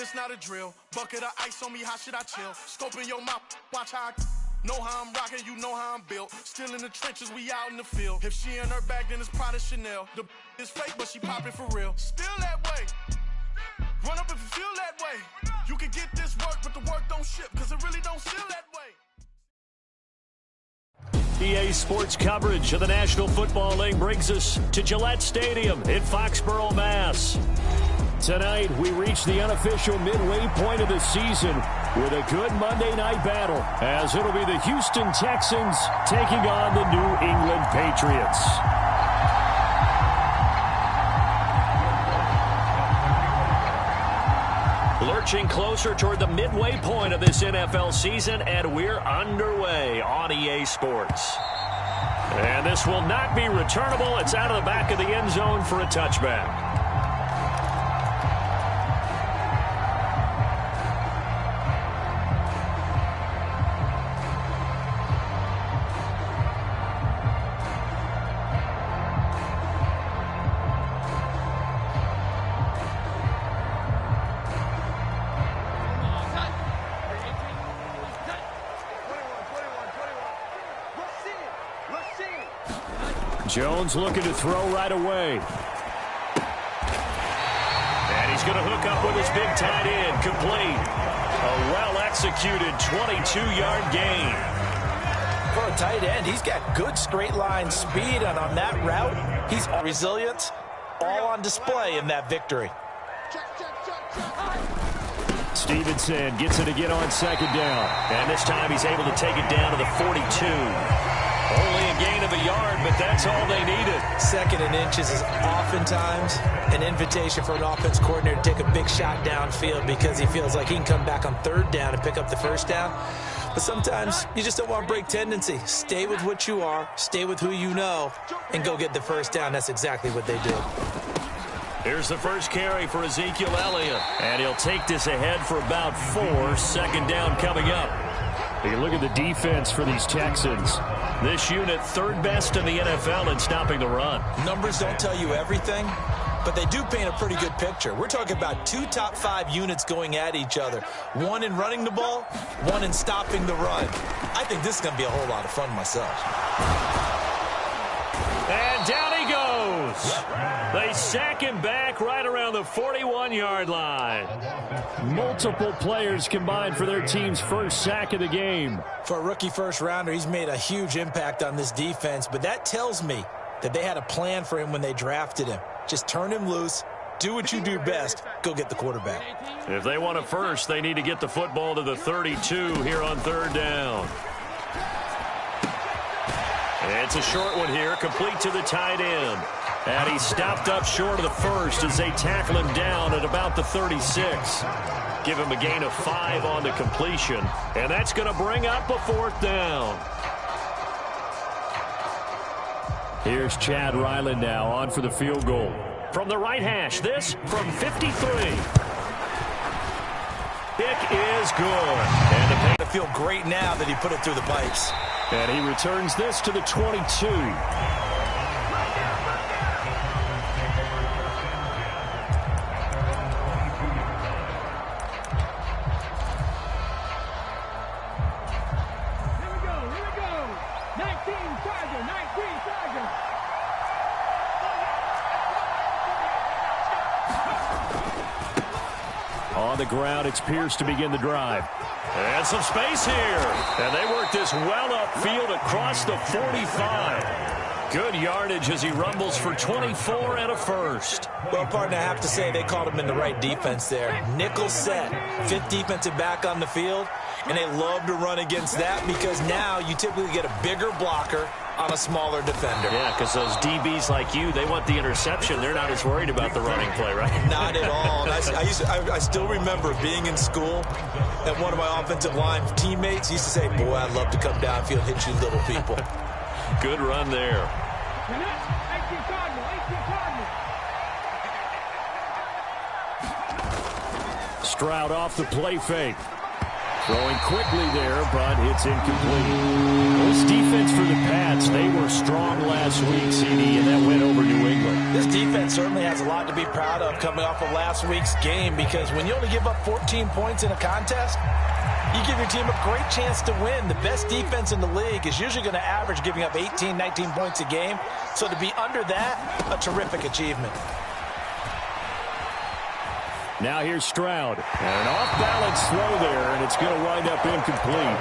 it's not a drill. Bucket of ice on me, how should I chill? Scope in your mouth, watch how I know how I'm rocking, you know how I'm built. Still in the trenches, we out in the field. If she in her bag, then it's Prada Chanel. The is fake, but she popping for real. Still that way. Run up if you feel that way. You can get this work, but the work don't ship, cause it really don't feel that way. EA Sports coverage of the National Football League brings us to Gillette Stadium in Foxborough, Mass. Tonight, we reach the unofficial midway point of the season with a good Monday night battle, as it'll be the Houston Texans taking on the New England Patriots. Lurching closer toward the midway point of this NFL season, and we're underway on EA Sports. And this will not be returnable. It's out of the back of the end zone for a touchback. Jones looking to throw right away. And he's going to hook up with his big tight end. Complete. A well-executed 22-yard gain. For a tight end, he's got good straight-line speed, and on that route, he's resilient, all on display in that victory. Stevenson gets it again on second down. And this time he's able to take it down to the 42. Only a gain of a yard, but that's all they needed. Second and inches is oftentimes an invitation for an offense coordinator to take a big shot downfield because he feels like he can come back on third down and pick up the first down. But sometimes you just don't want to break tendency. Stay with what you are, stay with who you know, and go get the first down. That's exactly what they did. Here's the first carry for Ezekiel Elliott. And he'll take this ahead for about 4. Second down coming up. You look at the defense for these Texans. This unit, third best in the NFL in stopping the run. Numbers don't tell you everything, but they do paint a pretty good picture. We're talking about 2 top 5 units going at each other. One in running the ball, one in stopping the run. I think this is going to be a whole lot of fun myself. And down he goes. They sack him back right around the 41-yard line. Multiple players combined for their team's first sack of the game. For a rookie first-rounder, he's made a huge impact on this defense, but that tells me that they had a plan for him when they drafted him. Just turn him loose, do what you do best, go get the quarterback. If they want a first, they need to get the football to the 32 here on third down. It's a short one here, complete to the tight end. And he stopped up short of the first as they tackle him down at about the 36. Give him a gain of 5 on the completion. And that's going to bring up a 4th down. Here's Chad Ryland now on for the field goal. From the right hash, this from 53. Kick is good. And the I feel great now that he put it through the pipes. And he returns this to the 22. On the ground, it's Pierce to begin the drive. And some space here. And they work this well upfield across the 45. Good yardage as he rumbles for 24 and a first. Well, partner, I have to say they called him in the right defense there. Nickel set, 5th defensive back on the field. And they love to run against that because now you typically get a bigger blocker on a smaller defender. Yeah, because those DBs like you, they want the interception. They're not as worried about the running play, right? Not at all. And I still remember being in school, and one of my offensive line teammates used to say, boy, I'd love to come downfield and hit you little people. Good run there. Stroud off the play fake. Throwing quickly there, but it's incomplete. This defense for the Pats, they were strong last week, CD, and that went over New England. This defense certainly has a lot to be proud of coming off of last week's game, because when you only give up 14 points in a contest, you give your team a great chance to win. The best defense in the league is usually going to average giving up 18, 19 points a game. So to be under that, a terrific achievement. Now here's Stroud. And an off-balance throw there, and it's going to wind up incomplete.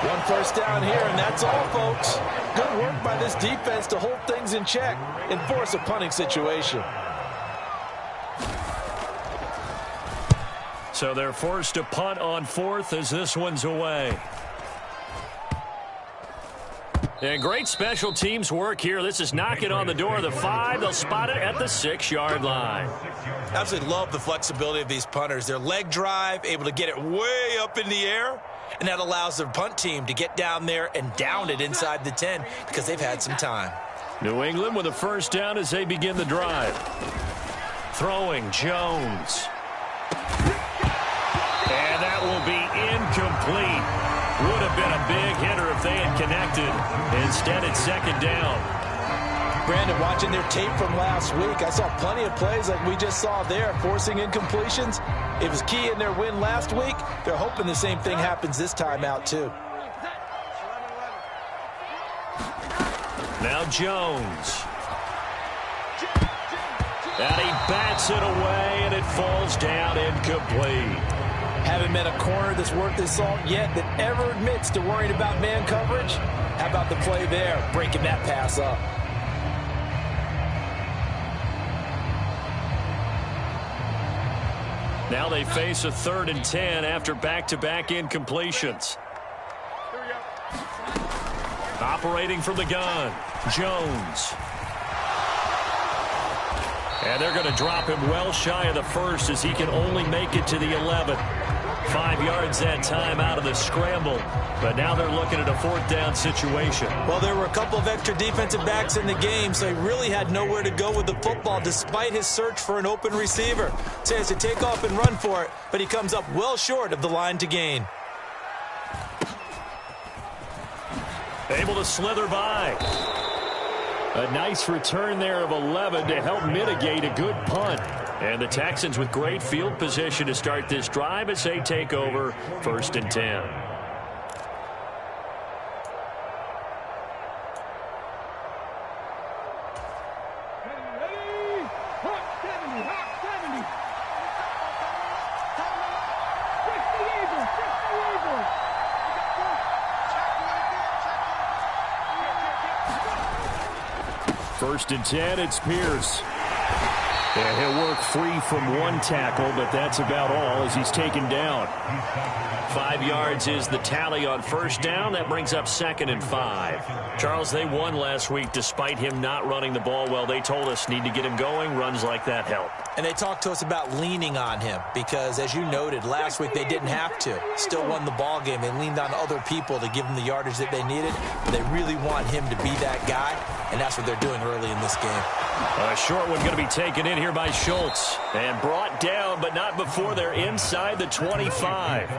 One first down here, and that's all, folks. Good work by this defense to hold things in check and force a punting situation. So they're forced to punt on fourth as this one's away. And great special teams work here. This is knocking on the door of the 5. They'll spot it at the 6-yard line. Absolutely love the flexibility of these punters. Their leg drive, able to get it way up in the air, and that allows the punt team to get down there and down it inside the 10 because they've had some time. New England with a first down as they begin the drive. Throwing Jones. And that will be incomplete. Would have been a big hitter if they had connected. Instead, it's second down. Brandon, watching their tape from last week, I saw plenty of plays like we just saw there, forcing incompletions. It was key in their win last week. They're hoping the same thing happens this time out, too. Now Jones. And he bats it away, and it falls down incomplete. Haven't met a corner that's worth his salt yet that ever admits to worrying about man coverage. How about the play there, breaking that pass up? Now they face a 3rd and 10 after back-to-back incompletions. Operating from the gun, Jones. And they're going to drop him well shy of the first as he can only make it to the 11. 5 yards that time out of the scramble. But now they're looking at a 4th down situation. Well, there were a couple of extra defensive backs in the game, so he really had nowhere to go with the football despite his search for an open receiver. So he has to take off and run for it, but he comes up well short of the line to gain. Able to slither by. A nice return there of 11 to help mitigate a good punt. And the Texans with great field position to start this drive as they take over 1st and 10. First and 10, it's Pierce. And he'll work free from one tackle, but that's about all as he's taken down. 5 yards is the tally on first down. That brings up 2nd and 5. Charles, they won last week despite him not running the ball well. They told us need to get him going. Runs like that help. And they talked to us about leaning on him because, as you noted, last week they didn't have to. Still won the ball game. They leaned on other people to give them the yardage that they needed. But they really want him to be that guy, and that's what they're doing early in this game. A short one going to be taken in here by Schultz. And brought down, but not before they're inside the 25.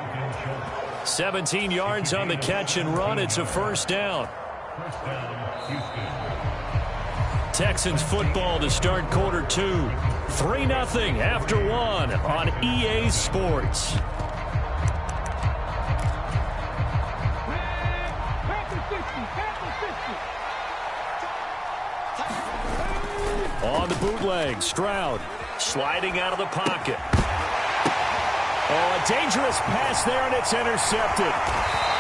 17 yards on the catch and run. It's a first down. Texans football to start quarter 2. 3-0 after 1 on EA Sports. On the bootleg, Stroud sliding out of the pocket. Oh, a dangerous pass there, and it's intercepted.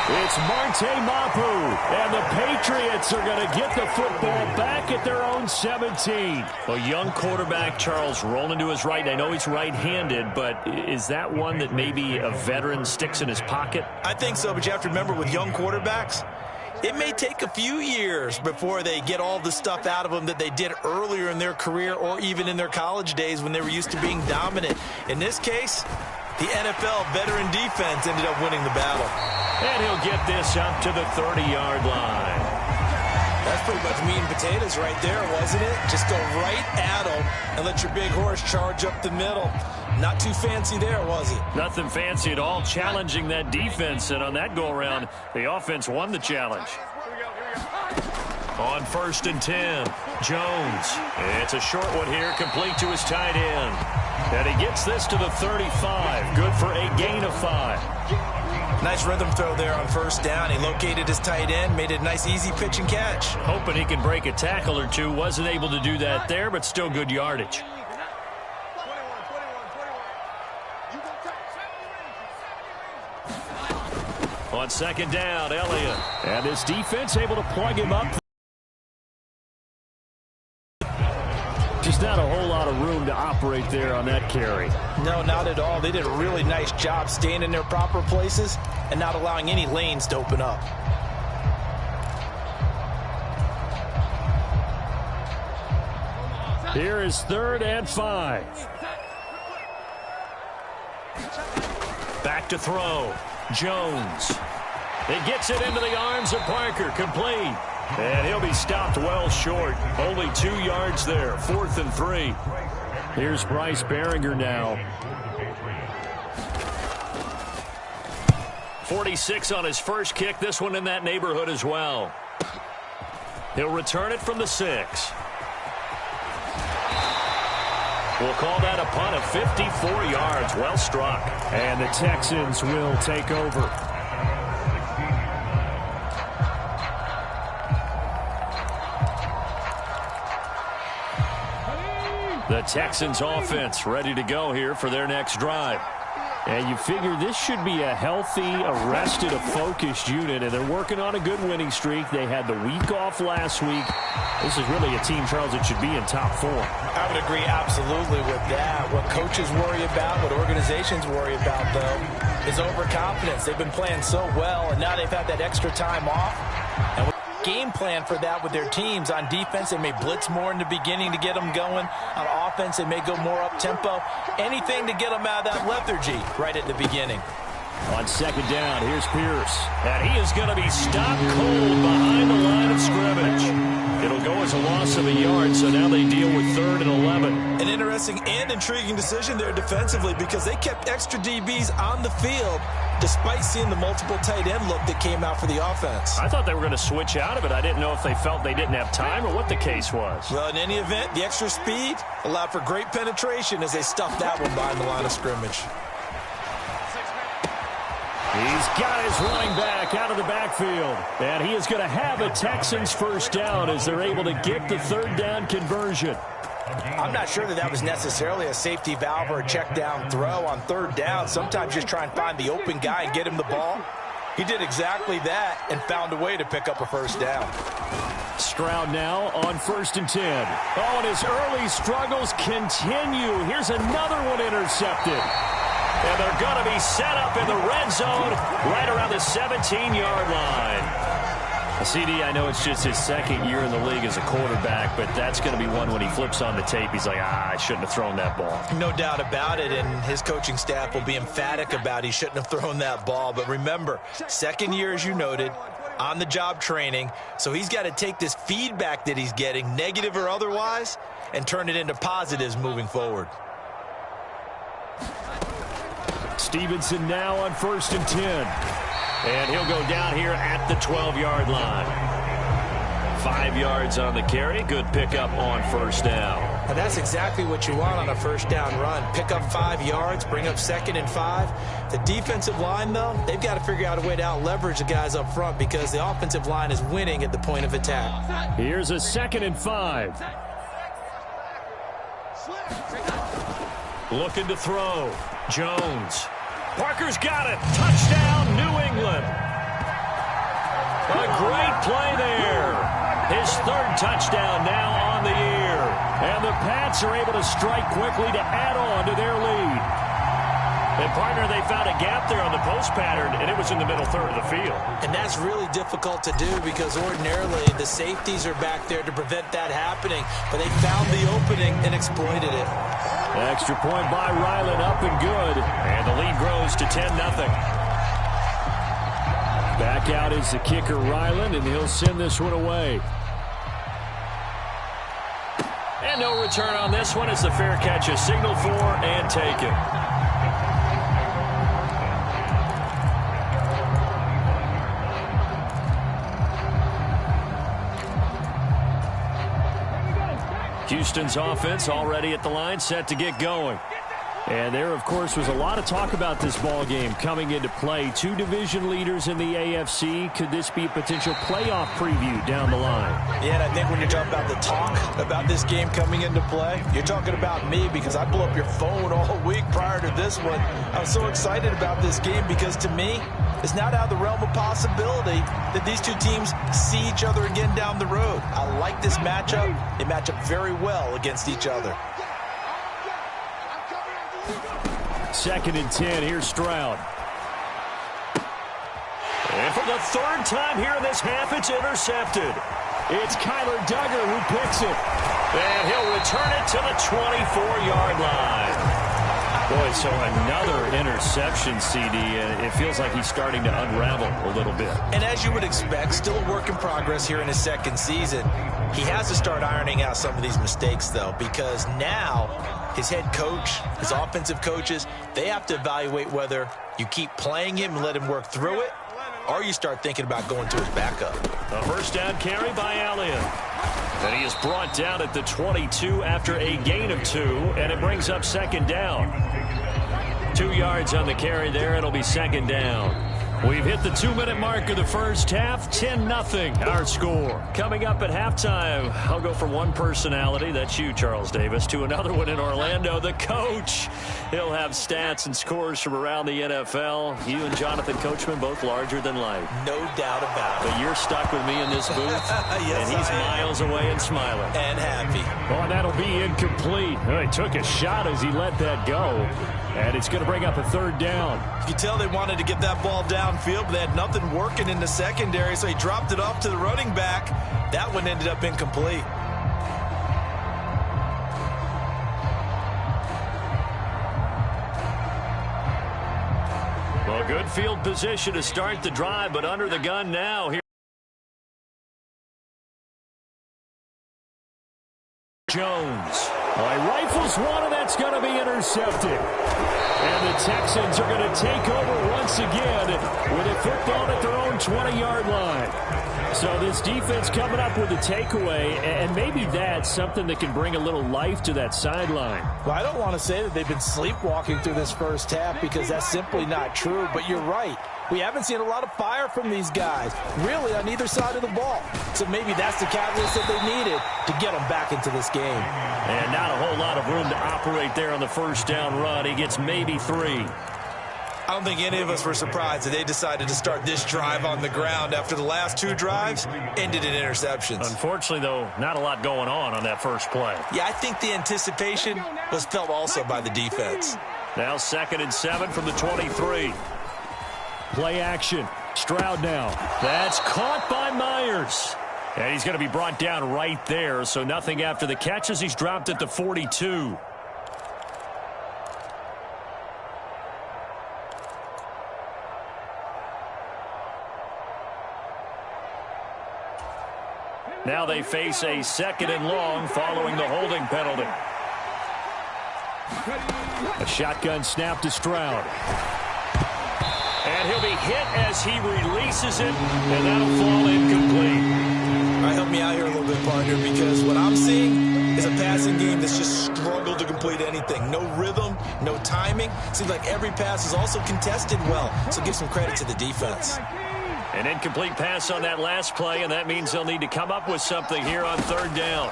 It's Marte Mapu, and the Patriots are going to get the football back at their own 17. A young quarterback, Charles, rolling to his right. And I know he's right-handed, but is that one that maybe a veteran sticks in his pocket? I think so, but you have to remember with young quarterbacks, it may take a few years before they get all the stuff out of them that they did earlier in their career or even in their college days when they were used to being dominant. In this case, the NFL veteran defense ended up winning the battle. And he'll get this up to the 30-yard line. That's pretty much meat and potatoes right there, wasn't it? Just go right at them and let your big horse charge up the middle. Not too fancy there, was it? Nothing fancy at all, challenging that defense. And on that go-around, the offense won the challenge. On 1st and 10, Jones. It's a short one here, complete to his tight end. And he gets this to the 35. Good for a gain of 5. Nice rhythm throw there on 1st down. He located his tight end, made it a nice easy pitch and catch. Hoping he can break a tackle or two. Wasn't able to do that there, but still good yardage. On 2nd down, Elliott. And this defense able to plug him up. Just not a whole lot of room to operate there on that carry. No, not at all. They did a really nice job staying in their proper places and not allowing any lanes to open up. Here is 3rd and 5. Back to throw. Jones. He gets it into the arms of Parker. Complete. And he'll be stopped well short. Only 2 yards there. 4th and 3. Here's Bryce Behringer now. 46 on his first kick. This one in that neighborhood as well. He'll return it from the 6. We'll call that a punt of 54 yards. Well struck. And the Texans will take over. The Texans offense ready to go here for their next drive. And you figure this should be a healthy, arrested, a focused unit, and they're working on a good winning streak. They had the week off last week. This is really a team, Charles, that should be in top 4. I would agree absolutely with that. What coaches worry about, what organizations worry about, though, is overconfidence. They've been playing so well, and now they've had that extra time off. And game plan for that with their teams. On defense, they may blitz more in the beginning to get them going. On offense, they may go more up-tempo. Anything to get them out of that lethargy right at the beginning. On 2nd down, here's Pierce. And he is going to be stopped cold behind the line of scrimmage. It'll go as a loss of a yard, so now they deal with 3rd and 11. An interesting and intriguing decision there defensively because they kept extra DBs on the field despite seeing the multiple tight end look that came out for the offense. I thought they were going to switch out of it. I didn't know if they felt they didn't have time or what the case was. Well, in any event, the extra speed allowed for great penetration as they stuffed that one behind the line of scrimmage. He's got his running back out of the backfield. And he is going to have a Texans 1st down as they're able to get the 3rd down conversion. I'm not sure that was necessarily a safety valve or a check down throw on 3rd down. Sometimes just try and find the open guy and get him the ball. He did exactly that and found a way to pick up a 1st down. Stroud now on 1st and 10. Oh, and his early struggles continue. Here's another one intercepted. And they're going to be set up in the red zone right around the 17-yard line. CD, I know it's just his 2nd year in the league as a quarterback, but that's going to be one when he flips on the tape. He's like, I shouldn't have thrown that ball. No doubt about it, and his coaching staff will be emphatic about he shouldn't have thrown that ball. But remember, 2nd year, as you noted, on-the-job training, so he's got to take this feedback that he's getting, negative or otherwise, and turn it into positives moving forward. Stevenson now on 1st and 10. And he'll go down here at the 12-yard line. 5 yards on the carry. Good pickup on 1st down. And that's exactly what you want on a 1st down run. Pick up 5 yards, bring up 2nd and 5. The defensive line, though, they've got to figure out a way to out-leverage the guys up front because the offensive line is winning at the point of attack. Here's a 2nd and 5. Looking to throw. Jones. Parker's got it. Touchdown, New England. A great play there. His 3rd touchdown now on the year. And the Pats are able to strike quickly to add on to their lead. And, partner, they found a gap there on the post pattern, and it was in the middle 3rd of the field. And that's really difficult to do because ordinarily the safeties are back there to prevent that happening. But they found the opening and exploited it. Extra point by Ryland, up and good. And the lead grows to 10-0. Back out is the kicker, Ryland, and he'll send this one away. And no return on this one as the fair catch is signaled for and taken. Houston's offense already at the line, set to get going. And there, of course, was a lot of talk about this ball game coming into play. Two division leaders in the AFC. Could this be a potential playoff preview down the line? Yeah, and I think when you're talking about the talk about this game coming into play, you're talking about me because I blew up your phone all week prior to this one. I was so excited about this game because, to me, it's not out of the realm of possibility that these two teams see each other again down the road. I like this matchup. They match up very well against each other. 2nd and 10, here's Stroud. And for the third time here in this half, it's intercepted. It's Kyler Duggar who picks it. And he'll return it to the 24-yard line. Boy, so another interception, CD, and it feels like he's starting to unravel a little bit. And as you would expect, still a work in progress here in his second season. He has to start ironing out some of these mistakes, though, because now his head coach, his offensive coaches, they have to evaluate whether you keep playing him and let him work through it, or you start thinking about going to his backup. A first down carry by Elliott. And he is brought down at the 22 after a gain of 2, and it brings up 2nd down. 2 yards on the carry there. It'll be 2nd down. We've hit the 2-minute mark of the first half. 10-0 our score. Coming up at halftime, I'll go from one personality, that's you, Charles Davis, to another one in Orlando, the coach. He'll have stats and scores from around the NFL. You and Jonathan Coachman, both larger than life. No doubt about it. But you're stuck with me in this booth, yes, and he's miles away and smiling. And happy. Oh, that'll be incomplete. Oh, he took a shot as he let that go. And it's going to bring up a 3rd down. You can tell they wanted to get that ball downfield, but they had nothing working in the secondary, so he dropped it off to the running back. That one ended up incomplete. Well, good field position to start the drive, but under the gun now. Here Jones. Well, he rifles one, and that's going to be intercepted. And the Texans are going to take over once again with a football at their own 20-yard line. So this defense coming up with a takeaway, and maybe that's something that can bring a little life to that sideline. Well, I don't want to say that they've been sleepwalking through this first half because that's simply not true, but you're right. We haven't seen a lot of fire from these guys, really, on either side of the ball. So maybe that's the catalyst that they needed to get them back into this game. And not a whole lot of room to operate there on the first down run. He gets maybe 3. I don't think any of us were surprised that they decided to start this drive on the ground after the last 2 drives ended in interceptions. Unfortunately, though, not a lot going on that first play. Yeah, I think the anticipation was felt also by the defense. Now 2nd and 7 from the 23. Play action. Stroud now. That's caught by Myers. And he's going to be brought down right there, so nothing after the catch as he's dropped at the 42. Now they face a 2nd and long following the holding penalty. A shotgun snap to Stroud. And he'll be hit as he releases it, and that'll fall incomplete. All right, help me out here a little bit, partner, because what I'm seeing is a passing game that's just struggled to complete anything. No rhythm, no timing. Seems like every pass is also contested well, so give some credit to the defense. An incomplete pass on that last play, and that means they'll need to come up with something here on 3rd down.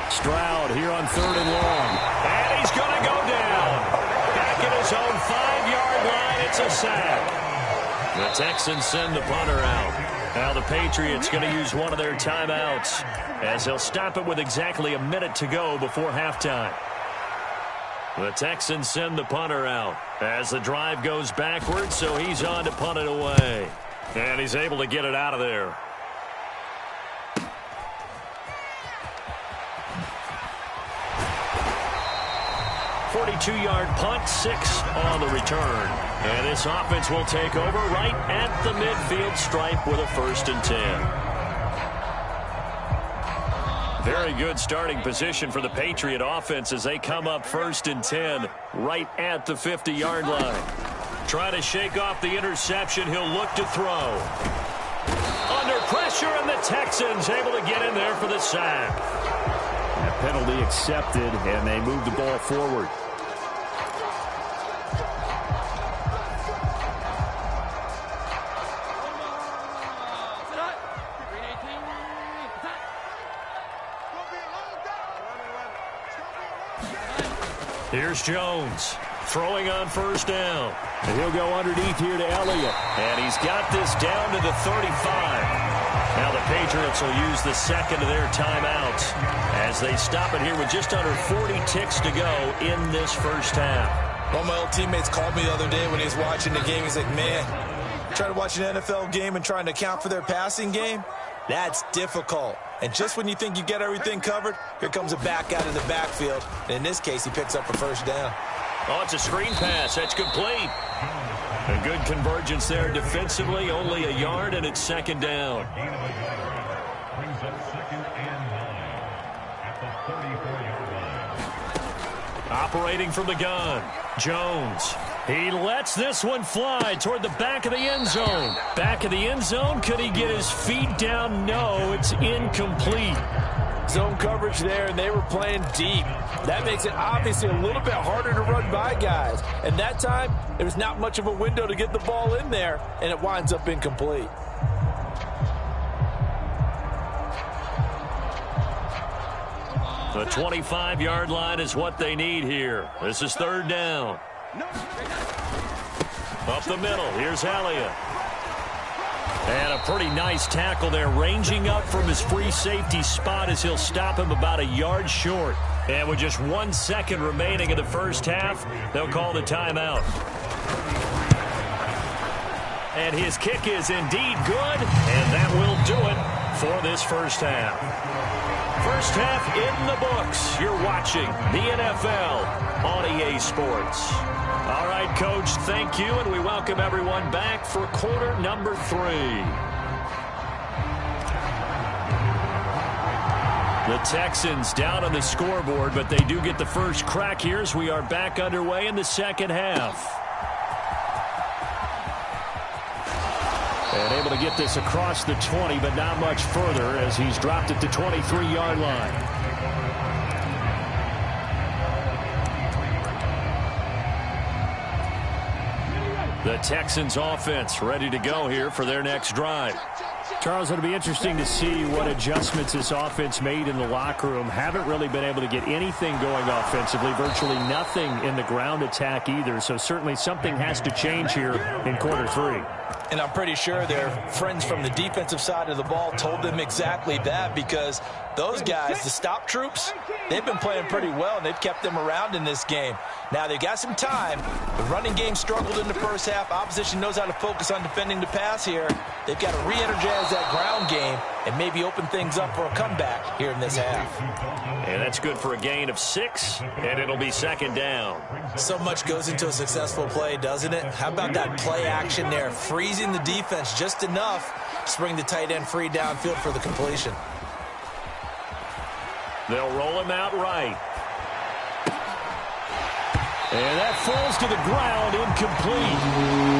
Stroud here on 3rd and long. And he's going to go down. Back at his own 5-yard line, it's a sack. The Texans send the punter out. Now the Patriots going to use one of their timeouts as they'll stop it with exactly a minute to go before halftime. The Texans send the punter out as the drive goes backwards, so he's on to punt it away. And he's able to get it out of there. .42-yard punt, 6 on the return. And this offense will take over right at the midfield stripe with a 1st and 10. Very good starting position for the Patriot offense as they come up 1st and 10 right at the 50-yard line. Trying to shake off the interception. He'll look to throw. Under pressure, and the Texans able to get in there for the sack. That penalty accepted, and they move the ball forward. Here's Jones throwing on 1st down. And he'll go underneath here to Elliott. And he's got this down to the 35. Now the Patriots will use the second of their timeouts as they stop it here with just under 40 ticks to go in this first half. One of my old teammates called me the other day when he was watching the game. He's like, man, trying to watch an NFL game and trying to account for their passing game, that's difficult. And just when you think you get everything covered, here comes a back out of the backfield. And in this case, he picks up a 1st down. Oh, it's a screen pass. That's complete. A good convergence there defensively. Only a yard, and it's 2nd down. Brings up 2nd and 9 at the 34-yard line. Operating from the gun, Jones. He lets this one fly toward the back of the end zone. Back of the end zone. Could he get his feet down? No, it's incomplete. Zone coverage there, and they were playing deep. That makes it obviously a little bit harder to run by guys. And that time, there was not much of a window to get the ball in there, and it winds up incomplete. The 25-yard line is what they need here. This is 3rd down. Up the middle, here's Elliott. And a pretty nice tackle there, ranging up from his free safety spot as he'll stop him about a yard short. And with just 1 second remaining in the first half, they'll call the timeout. And his kick is indeed good, and that will do it for this first half. First half in the books. You're watching the NFL on EA Sports. All right, Coach, thank you, and we welcome everyone back for quarter number 3. The Texans down on the scoreboard, but they do get the first crack here as we are back underway in the second half. And able to get this across the 20, but not much further as he's dropped at the 23-yard line. The Texans offense ready to go here for their next drive. Charles, it'll be interesting to see what adjustments this offense made in the locker room. Haven't really been able to get anything going offensively, virtually nothing in the ground attack either. So certainly something has to change here in quarter 3. And I'm pretty sure their friends from the defensive side of the ball told them exactly that, because those guys, the stop troops, they've been playing pretty well, and they've kept them around in this game. Now, they've got some time. The running game struggled in the first half. Opposition knows how to focus on defending the pass here. They've got to re-energize that ground game and maybe open things up for a comeback here in this half. And that's good for a gain of 6, and it'll be 2nd down. So much goes into a successful play, doesn't it? How about that play action there? Freezing the defense just enough to bring the tight end free downfield for the completion. They'll roll him out right. And that falls to the ground, incomplete.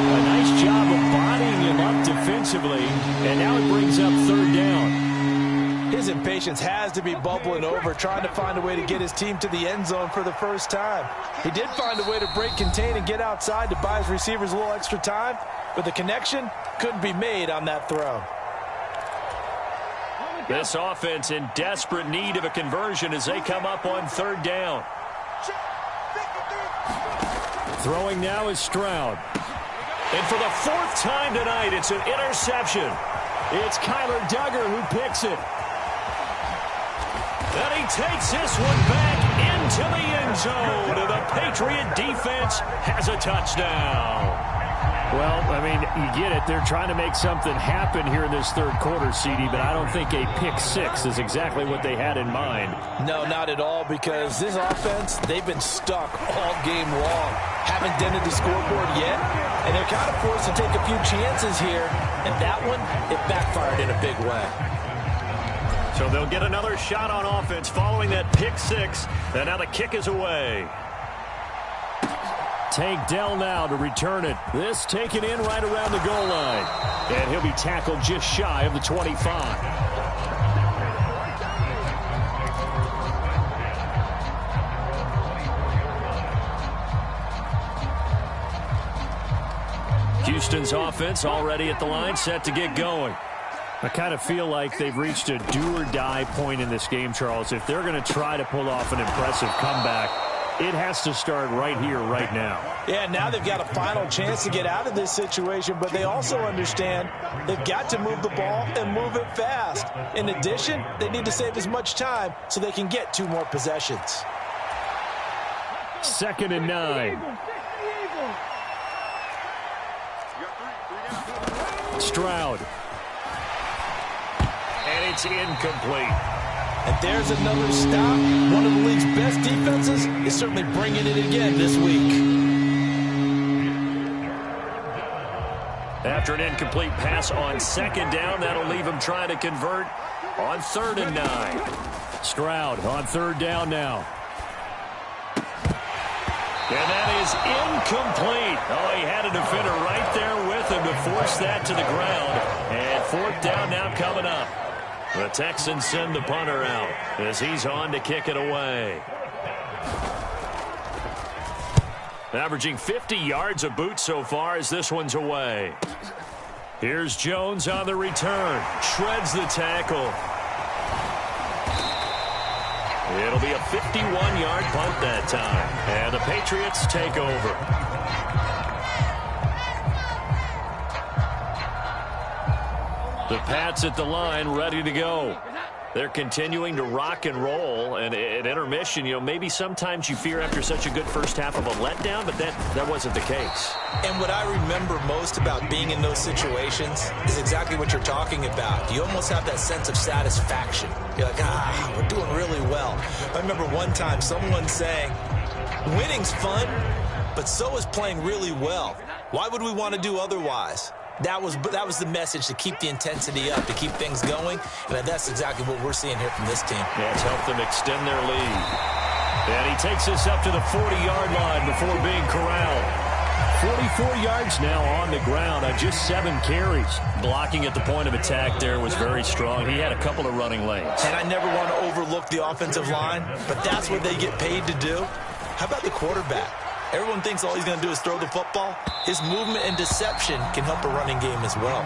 A nice job of bodying him up defensively, and now it brings up 3rd down. His impatience has to be bubbling over, trying to find a way to get his team to the end zone for the first time. He did find a way to break contain and get outside to buy his receivers a little extra time, but the connection couldn't be made on that throw. This offense in desperate need of a conversion as they come up on 3rd down. Throwing now is Stroud. And for the 4th time tonight, it's an interception. It's Kyler Duggar who picks it. And he takes this one back into the end zone. And the Patriot defense has a touchdown. Well, I mean, you get it. They're trying to make something happen here in this 3rd quarter, CD, but I don't think a pick 6 is exactly what they had in mind. No, not at all, because this offense, they've been stuck all game long. Haven't dented the scoreboard yet, and they're kind of forced to take a few chances here, and that one, it backfired in a big way. So they'll get another shot on offense following that pick six. And now the kick is away. Tank Dell now to return it. This taken in right around the goal line. And he'll be tackled just shy of the 25. Houston's offense already at the line, set to get going. I kind of feel like they've reached a do-or-die point in this game, Charles. If they're going to try to pull off an impressive comeback, it has to start right here, right now. Yeah, now they've got a final chance to get out of this situation, but they also understand they've got to move the ball and move it fast. In addition, they need to save as much time so they can get 2 more possessions. 2nd and 9. Stroud. And it's incomplete. And there's another stop. One of the league's best defenses is certainly bringing it again this week. After an incomplete pass on 2nd down, that'll leave him trying to convert on 3rd and 9. Stroud on 3rd down now. And that is incomplete. Oh, he had a defender right there with him to force that to the ground. And 4th down now coming up. The Texans send the punter out as he's on to kick it away. Averaging 50 yards a boot so far as this one's away. Here's Jones on the return. Shreds the tackle. It'll be a 51-yard punt that time. And the Patriots take over. The Pats at the line, ready to go. They're continuing to rock and roll. And at intermission, maybe sometimes you fear after such a good first half of a letdown, but that wasn't the case. And what I remember most about being in those situations is exactly what you're talking about. You almost have that sense of satisfaction. You're like, we're doing really well. I remember one time someone saying, winning's fun, but so is playing really well. Why would we want to do otherwise? That was the message, to keep the intensity up, to keep things going. And that's exactly what we're seeing here from this team. Yeah, it's helped them extend their lead. And he takes us up to the 40-yard line before being corralled. 44 yards now on the ground on just 7 carries. Blocking at the point of attack there was very strong. He had a couple of running lanes. And I never want to overlook the offensive line, but that's what they get paid to do. How about the quarterback? Everyone thinks all he's going to do is throw the football. His movement and deception can help a running game as well.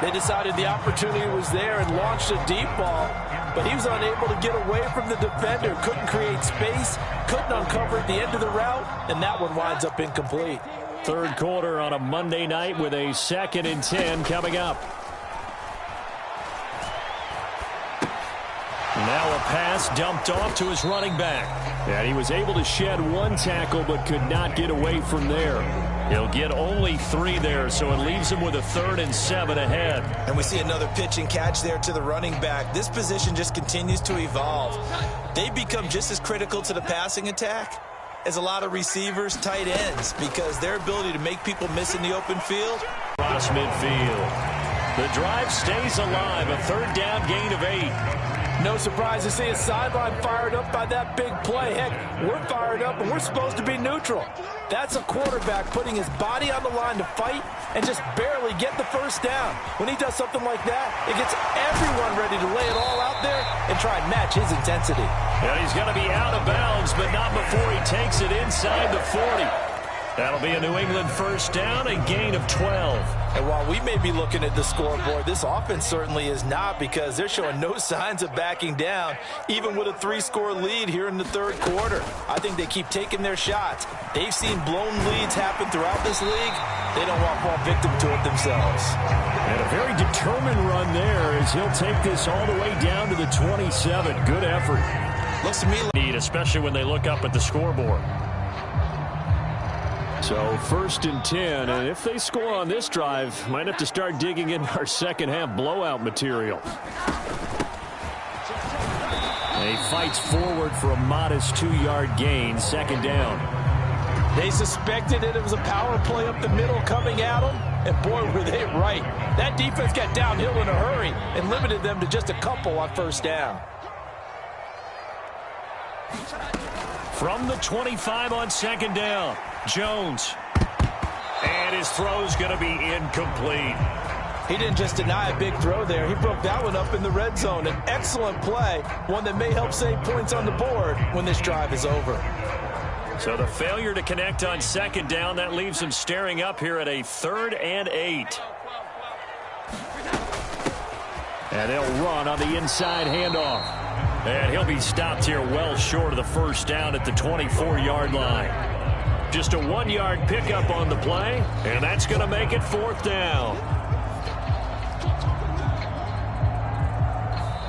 They decided the opportunity was there and launched a deep ball, but he was unable to get away from the defender. Couldn't create space, couldn't uncover at the end of the route, and that one winds up incomplete. 3rd quarter on a Monday night with a 2nd and 10 coming up. Now a pass dumped off to his running back. And he was able to shed 1 tackle but could not get away from there. He'll get only 3 there, so it leaves him with a 3rd and 7 ahead. And we see another pitch and catch there to the running back. This position just continues to evolve. They become just as critical to the passing attack as a lot of receivers, tight ends, because their ability to make people miss in the open field. Across midfield. The drive stays alive. A 3rd down gain of 8. No surprise to see a sideline fired up by that big play. Heck, we're fired up, and we're supposed to be neutral. That's a quarterback putting his body on the line to fight and just barely get the 1st down. When he does something like that, it gets everyone ready to lay it all out there and try and match his intensity. And he's going to be out of bounds, but not before he takes it inside the 40. That'll be a New England 1st down, a gain of 12. And while we may be looking at the scoreboard, this offense certainly is not, because they're showing no signs of backing down, even with a 3-score lead here in the 3rd quarter. I think they keep taking their shots. They've seen blown leads happen throughout this league. They don't want to fall victim to it themselves. And a very determined run there as he'll take this all the way down to the 27. Good effort. Looks to me like, especially when they look up at the scoreboard. So 1st and 10, and if they score on this drive, might have to start digging in our second half blowout material. He fights forward for a modest 2-yard gain, 2nd down. They suspected it was a power play up the middle coming at them, And boy, were they right. That defense got downhill in a hurry and limited them to just a couple on first down. From the 25 on second down, Jones. And his throw's going to be incomplete. He didn't just deny a big throw there. He broke that one up in the red zone. An excellent play, one that may help save points on the board when this drive is over. So the failure to connect on second down, that leaves him staring up here at a 3rd and 8. And they'll run on the inside handoff. And he'll be stopped here well short of the first down at the 24-yard line. Just a 1-yard pickup on the play, and that's going to make it 4th down.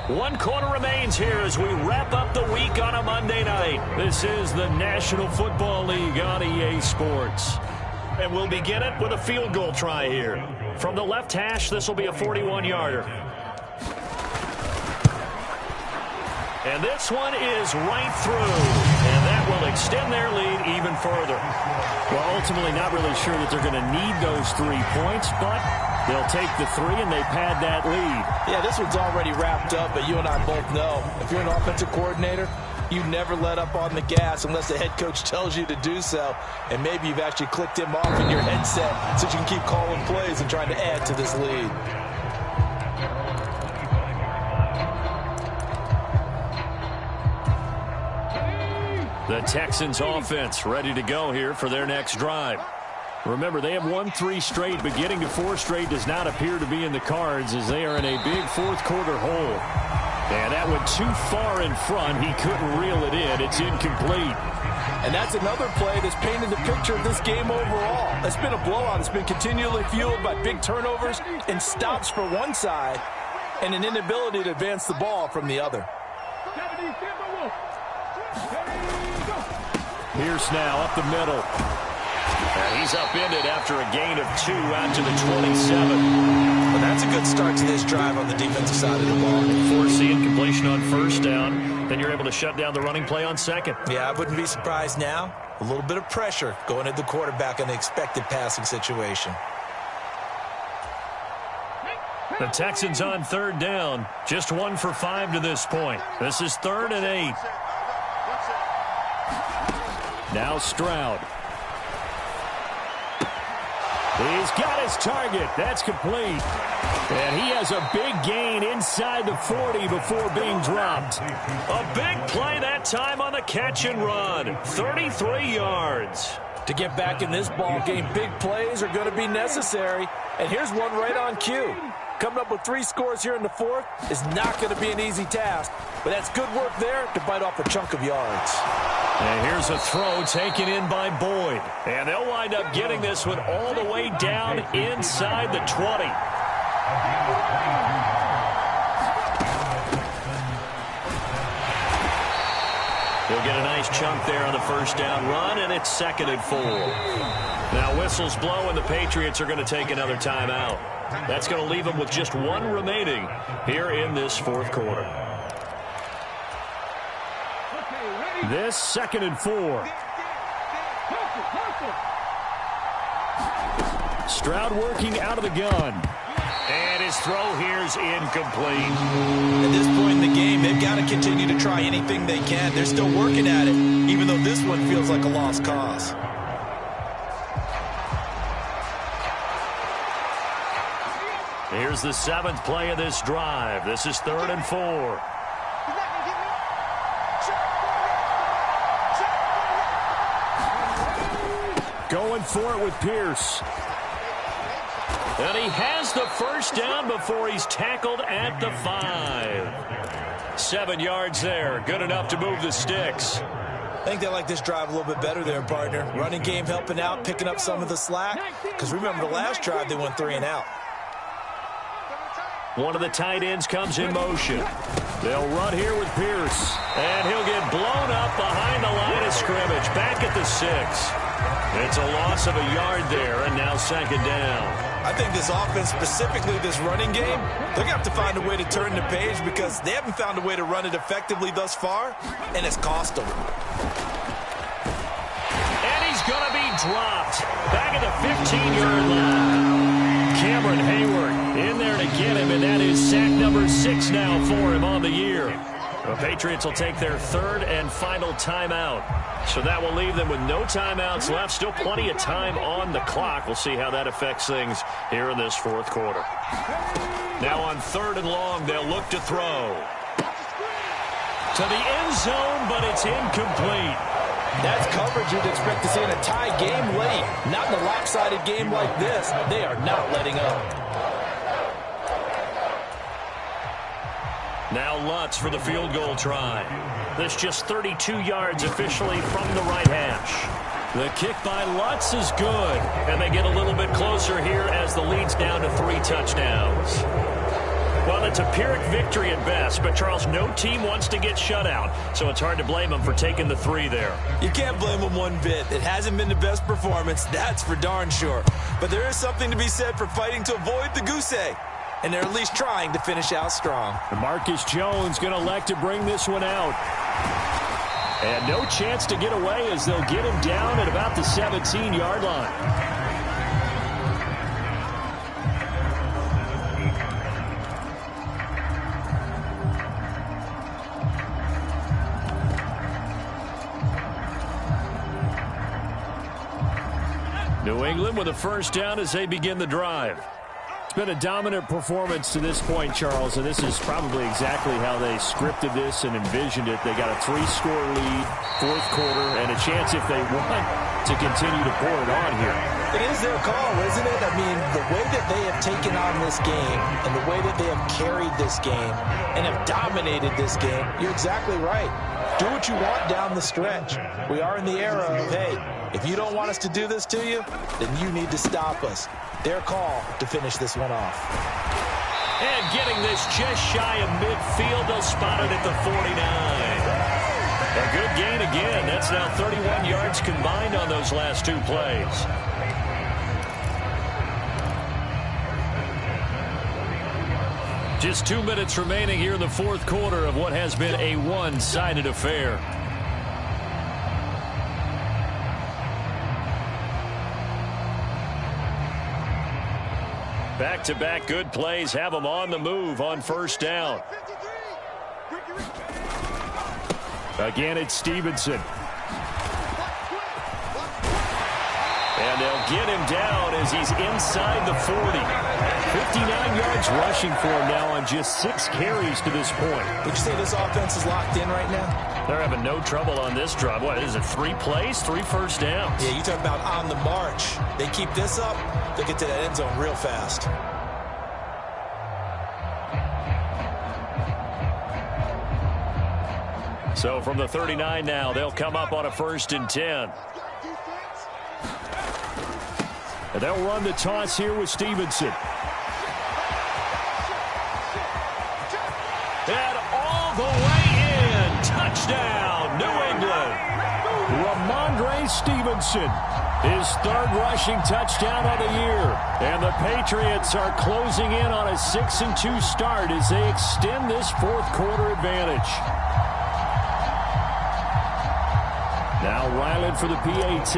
1 quarter remains here as we wrap up the week on a Monday night. This is the National Football League on EA Sports. And we'll begin it with a field goal try here. From the left hash, this will be a 41-yarder. And this one is right through. And that will extend their lead even further. Well, ultimately not really sure that they're going to need those 3 points, but they'll take the 3 and they pad that lead. Yeah, this one's already wrapped up, but you and I both know if you're an offensive coordinator, you never let up on the gas unless the head coach tells you to do so. And maybe you've actually clicked him off in your headset so you can keep calling plays and trying to add to this lead. The Texans offense ready to go here for their next drive. Remember, they have won 3 straight, but getting to 4 straight does not appear to be in the cards as they are in a big 4th quarter hole. And that went too far in front. He couldn't reel it in. It's incomplete. And that's another play that's painted the picture of this game overall. It's been a blowout. It's been continually fueled by big turnovers and stops for one side and an inability to advance the ball from the other. Pierce now up the middle. And he's upended after a gain of 2 out to the 27. Well, that's a good start to this drive on the defensive side of the ball. Force the incompletion on first down. Then you're able to shut down the running play on second. Yeah, I wouldn't be surprised now. A little bit of pressure going at the quarterback in the expected passing situation. The Texans on 3rd down. Just 1 for 5 to this point. This is 3rd and 8. Now Stroud. He's got his target. That's complete. And he has a big gain inside the 40 before being dropped. A big play that time on the catch and run. 33 yards. To get back in this ball game, big plays are going to be necessary. And here's one right on cue. Coming up with 3 scores here in the 4th is not going to be an easy task. But that's good work there to bite off a chunk of yards. And here's a throw taken in by Boyd. And they'll wind up getting this one all the way down inside the 20. He'll get a nice chunk there on the first down run, and it's 2nd and 4. Now whistles blow, and the Patriots are going to take another timeout. That's going to leave them with just 1 remaining here in this 4th quarter. This 2nd and 4. Stroud working out of the gun. And his throw here is incomplete. At this point in the game, they've got to continue to try anything they can. They're still working at it, even though this one feels like a lost cause. Here's the 7th play of this drive. This is 3rd and 4. Going for it with Pierce. And he has the first down before he's tackled at the 5. 7 yards there. Good enough to move the sticks. I think they like this drive a little bit better there, partner. Running game helping out, picking up some of the slack. Because remember, the last drive they went 3 and out. One of the tight ends comes in motion. They'll run here with Pierce. And he'll get blown up behind the line of scrimmage. Back at the 6. It's a loss of a yard there, and now 2nd down. I think this offense, specifically this running game, they're going to have to find a way to turn the page because they haven't found a way to run it effectively thus far, and it's cost them. And he's going to be dropped back at the 15-yard line. Cameron Hayward in there to get him, and that is sack number 6 now for him on the year. The Patriots will take their third and final timeout. So that will leave them with no timeouts left. Still plenty of time on the clock. We'll see how that affects things here in this fourth quarter. Now on 3rd and long, they'll look to throw. To the end zone, but it's incomplete. That's coverage you'd expect to see in a tie game late. Not in a lopsided game like this. They are not letting up. Now Lutz for the field goal try. This just 32 yards officially from the right hash. The kick by Lutz is good. And they get a little bit closer here as the lead's down to 3 touchdowns. Well, it's a Pyrrhic victory at best, but Charles, no team wants to get shut out, so it's hard to blame them for taking the 3 there. You can't blame them one bit. It hasn't been the best performance, that's for darn sure. But there is something to be said for fighting to avoid the goose egg. And they're at least trying to finish out strong. Marcus Jones going to elect to bring this one out. And no chance to get away as they'll get him down at about the 17-yard line. New England with a first down as they begin the drive. It's been a dominant performance to this point, Charles, and this is probably exactly how they scripted this and envisioned it. They got a 3-score lead, fourth quarter, and a chance if they want to continue to pour it on here. It is their call, isn't it? I mean, the way that they have taken on this game and the way that they have carried this game and have dominated this game, you're exactly right. Do what you want down the stretch. We are in the era of, hey, if you don't want us to do this to you, then you need to stop us. Their call to finish this one off. And getting this just shy of midfield, they'll spot it at the 49. A good gain again. That's now 31 yards combined on those last 2 plays. Just 2 minutes remaining here in the fourth quarter of what has been a one-sided affair. Back-to-back good plays have them on the move on first down. Again, it's Stevenson. And they'll get him down as he's inside the 40. 59 yards rushing for him now on just 6 carries to this point. Would you say this offense is locked in right now? They're having no trouble on this drive. What is it, 3 plays, 3 first downs? Yeah, you talk about on the march. They keep this up, they get to that end zone real fast. So from the 39 now, they'll come up on a 1st and 10. And they'll run the toss here with Stevenson. And all the way in. Touchdown, New England. Ramondre Stevenson, his 3rd rushing touchdown on the year. And the Patriots are closing in on a 6-2 start as they extend this fourth quarter advantage. Now Ryland for the PAT.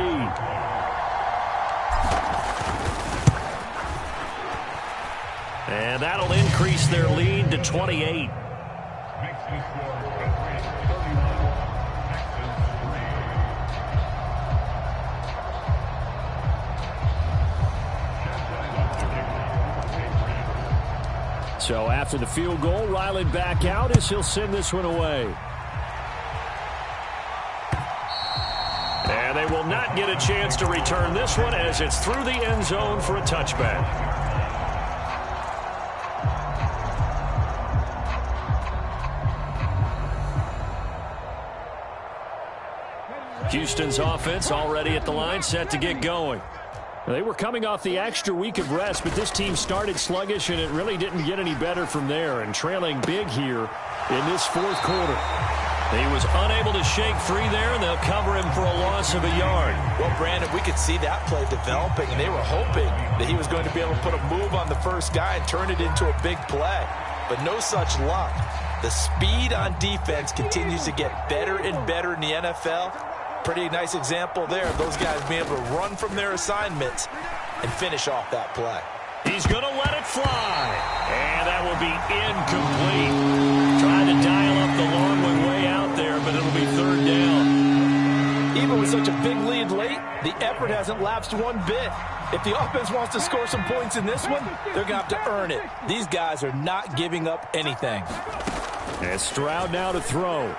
And that'll increase their lead to 28. So after the field goal, Ryland back out as he'll send this one away. And they will not get a chance to return this one as it's through the end zone for a touchback. Houston's offense already at the line, set to get going. They were coming off the extra week of rest, but this team started sluggish, and it really didn't get any better from there, and trailing big here in this fourth quarter. He was unable to shake free there, and they'll cover him for a loss of a yard. Well, Brandon, we could see that play developing, and they were hoping that he was going to be able to put a move on the first guy and turn it into a big play. But no such luck. The speed on defense continues to get better and better in the NFL. Pretty nice example there of those guys being able to run from their assignments and finish off that play. He's going to let it fly. And that will be incomplete. Trying to dial up the long one way out there, but it'll be third down. Even with such a big lead late, the effort hasn't lapsed one bit. If the offense wants to score some points in this one, they're going to have to earn it. These guys are not giving up anything. And Stroud now to throw.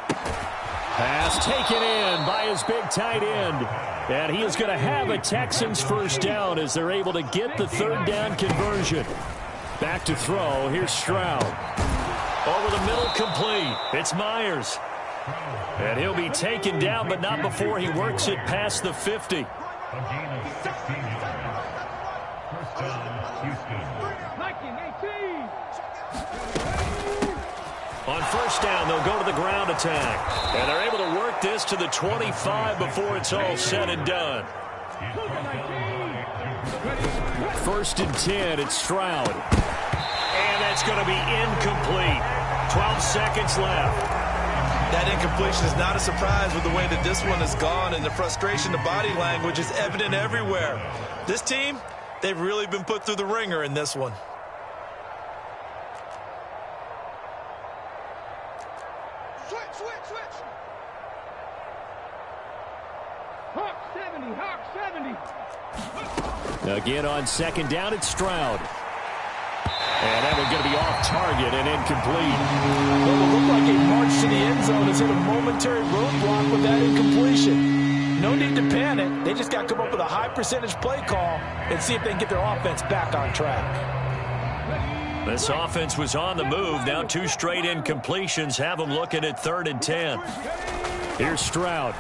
Pass taken in by his big tight end. And he is going to have a Texans first down as they're able to get the third down conversion. Back to throw. Here's Stroud. Over the middle, complete. It's Myers. And he'll be taken down, but not before he works it past the 50. A gain of 16 yards. First down, Houston. On first down, they'll go to the ground attack. And they're able to work this to the 25 before it's all said and done. First and 10, it's Stroud. And that's going to be incomplete. 12 seconds left. That incompletion is not a surprise with the way that this one has gone, and the frustration, the body language is evident everywhere. This team, they've really been put through the ringer in this one. Again on second down, it's Stroud. And that one's going to be off target and incomplete. Well, it looked like a march to the end zone has hit a momentary roadblock with that incompletion. No need to panic. They just got to come up with a high percentage play call and see if they can get their offense back on track. This offense was on the move. Now two straight incompletions have them looking at 3rd and 10. Here's Stroud.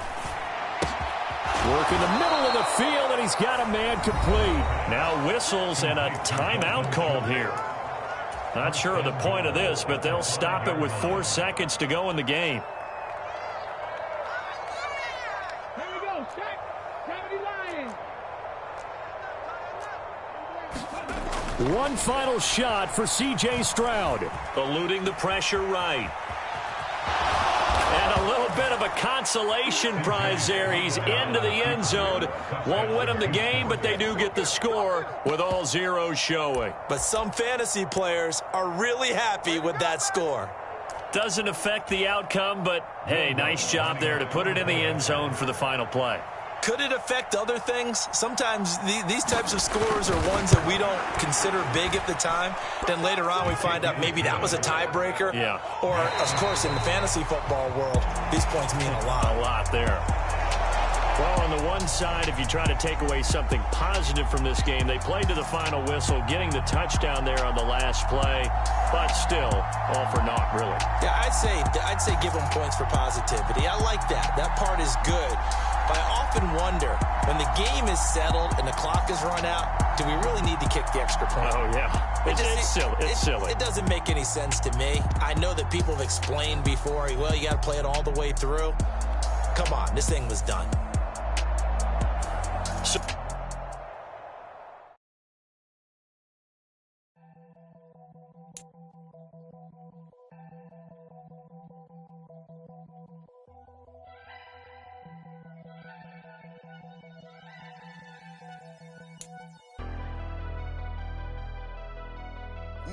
Work in the middle of the field, and he's got a man complete. Now whistles and a timeout called here. Not sure of the point of this, but they'll stop it with 4 seconds to go in the game. Here we go. 70 Lions. One final shot for C.J. Stroud. Eluding the pressure right. And a little bit of a consolation prize there. He's into the end zone. Won't win them the game, but they do get the score with all zeros showing. But some fantasy players are really happy with that score. Doesn't affect the outcome, but, hey, nice job there to put it in the end zone for the final play. Could it affect other things? Sometimes these types of scores are ones that we don't consider big at the time. Then later on we find out maybe that was a tiebreaker. Yeah. Or, of course, in the fantasy football world, these points mean a lot. A lot there. Well, on the one side, if you try to take away something positive from this game, they played to the final whistle, getting the touchdown there on the last play, but still, all for naught, really. Yeah, I'd say give them points for positivity. I like that. That part is good. But I often wonder, when the game is settled and the clock is run out, do we really need to kick the extra point? Oh, yeah. It's silly. It's silly. It doesn't make any sense to me. I know that people have explained before, well, you got to play it all the way through. Come on, this thing was done.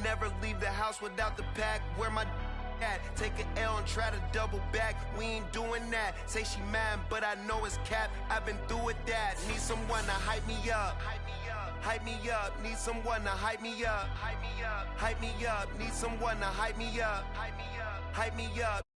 Never leave the house without the pack. Where my at? Take an L and try to double back. We ain't doing that. Say she mad, but I know it's cap. I've been through with that. Need someone to hype me up. Hype me up. Need someone to hype me up. Hype me up. Need someone to hype me up. Hype me up.